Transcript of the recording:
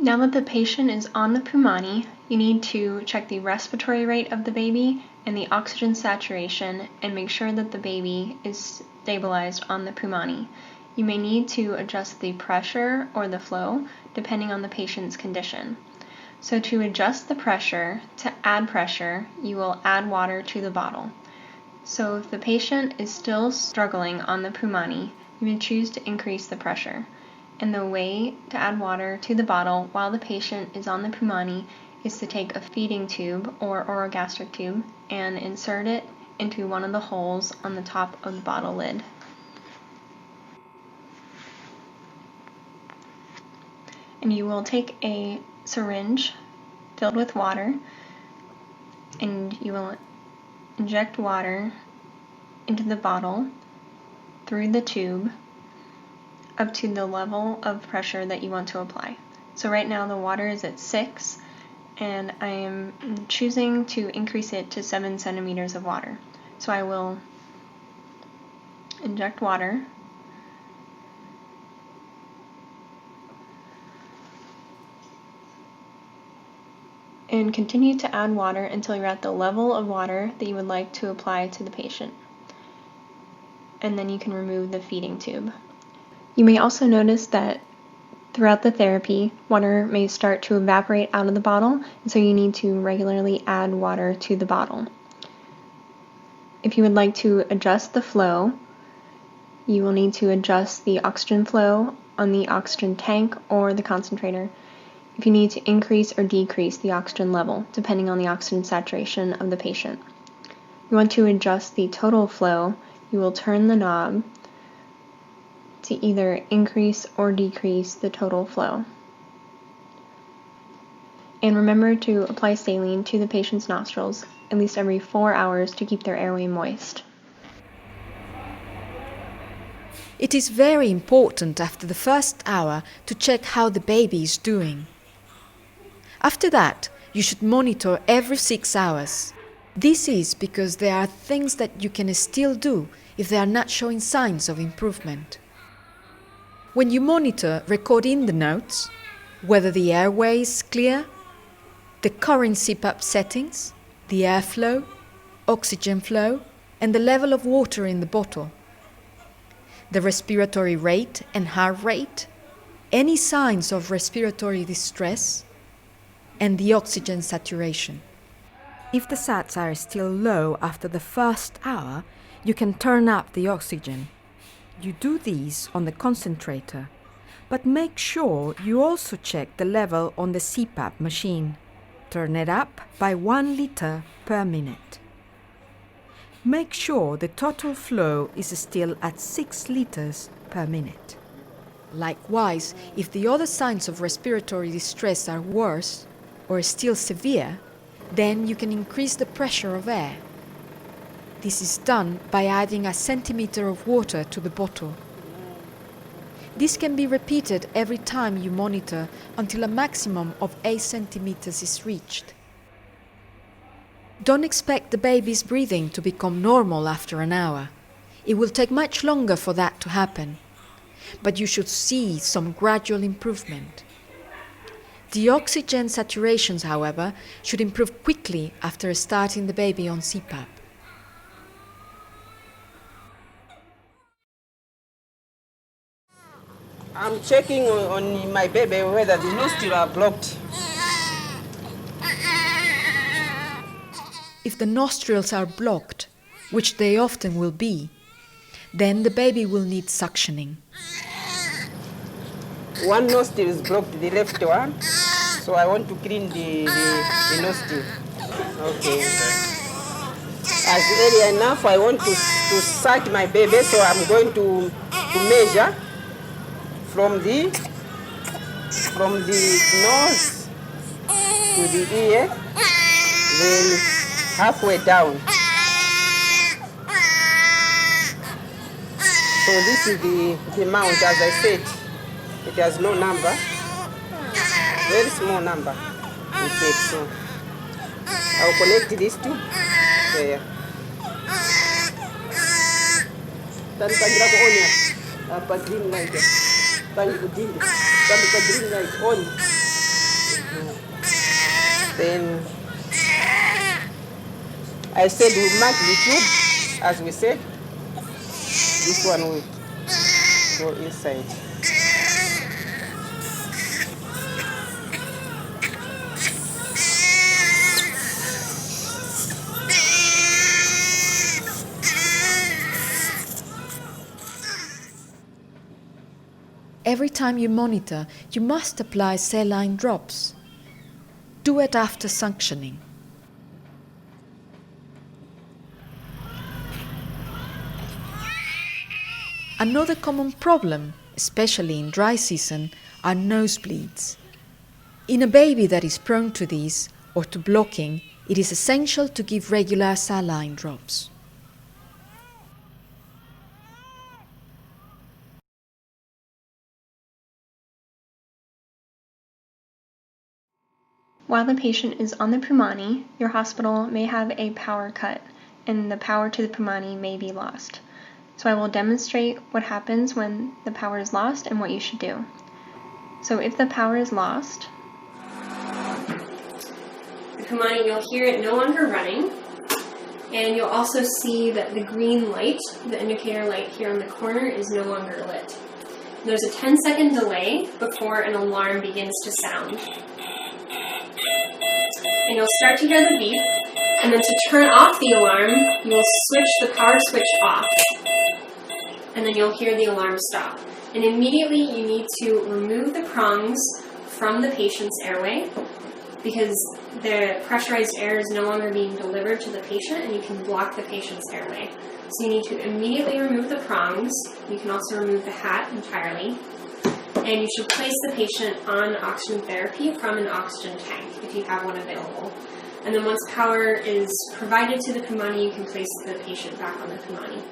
Now that the patient is on the Pumani, you need to check the respiratory rate of the baby and the oxygen saturation and make sure that the baby is stabilized on the Pumani. You may need to adjust the pressure or the flow depending on the patient's condition. So to adjust the pressure, to add pressure, you will add water to the bottle. So if the patient is still struggling on the Pumani, you may choose to increase the pressure. And the way to add water to the bottle while the patient is on the Pumani is to take a feeding tube or orogastric tube and insert it into one of the holes on the top of the bottle lid. And you will take a syringe filled with water and you will inject water into the bottle through the tube up to the level of pressure that you want to apply. So right now the water is at 6 and I am choosing to increase it to 7 centimeters of water. So I will inject water and continue to add water until you're at the level of water that you would like to apply to the patient. And then you can remove the feeding tube. You may also notice that throughout the therapy, water may start to evaporate out of the bottle, and so you need to regularly add water to the bottle. If you would like to adjust the flow, you will need to adjust the oxygen flow on the oxygen tank or the concentrator. If you need to increase or decrease the oxygen level, depending on the oxygen saturation of the patient. You want to adjust the total flow, you will turn the knob to either increase or decrease the total flow. And remember to apply saline to the patient's nostrils at least every 4 hours to keep their airway moist. It is very important after the first hour to check how the baby is doing. After that, you should monitor every 6 hours. This is because there are things that you can still do if they are not showing signs of improvement. When you monitor, record in the notes whether the airway is clear, the current CPAP settings, the airflow, oxygen flow, and the level of water in the bottle, the respiratory rate and heart rate, any signs of respiratory distress, and the oxygen saturation. If the sats are still low after the first hour, you can turn up the oxygen. You do these on the concentrator, but make sure you also check the level on the CPAP machine. Turn it up by 1 liter per minute. Make sure the total flow is still at 6 liters per minute. Likewise, if the other signs of respiratory distress are worse or still severe, then you can increase the pressure of air. This is done by adding a centimeter of water to the bottle. This can be repeated every time you monitor until a maximum of 8 centimeters is reached. Don't expect the baby's breathing to become normal after an hour. It will take much longer for that to happen, but you should see some gradual improvement. The oxygen saturations, however, should improve quickly after starting the baby on CPAP. I'm checking on my baby whether the nostrils are blocked. If the nostrils are blocked, which they often will be, then the baby will need suctioning. One nostril is blocked, the left one, so I want to clean the nostril. Okay. As early enough, I want to suck my baby, so I'm going to measure from the nose to the ear, then halfway down. So this is the amount, as I said, it has no number, very small number. Okay, so I'll connect this to there. Green light on. Then I said we'll mark the tube, as we said. This one will go inside. Every time you monitor, you must apply saline drops. Do it after suctioning. Another common problem, especially in dry season, are nosebleeds. In a baby that is prone to these, or to blocking, it is essential to give regular saline drops. While the patient is on the Pumani, your hospital may have a power cut, and the power to the Pumani may be lost. So I will demonstrate what happens when the power is lost and what you should do. So if the power is lost, the Pumani, you'll hear it no longer running, and you'll also see that the green light, the indicator light here on the corner, is no longer lit. There's a 10-second delay before an alarm begins to sound. And you'll start to hear the beep, and then to turn off the alarm, you will switch the power switch off, and then you'll hear the alarm stop. And immediately you need to remove the prongs from the patient's airway, because the pressurized air is no longer being delivered to the patient, and you can block the patient's airway. So you need to immediately remove the prongs. You can also remove the hat entirely. And you should place the patient on oxygen therapy from an oxygen tank if you have one available. And then once power is provided to the Pumani, you can place the patient back on the Pumani.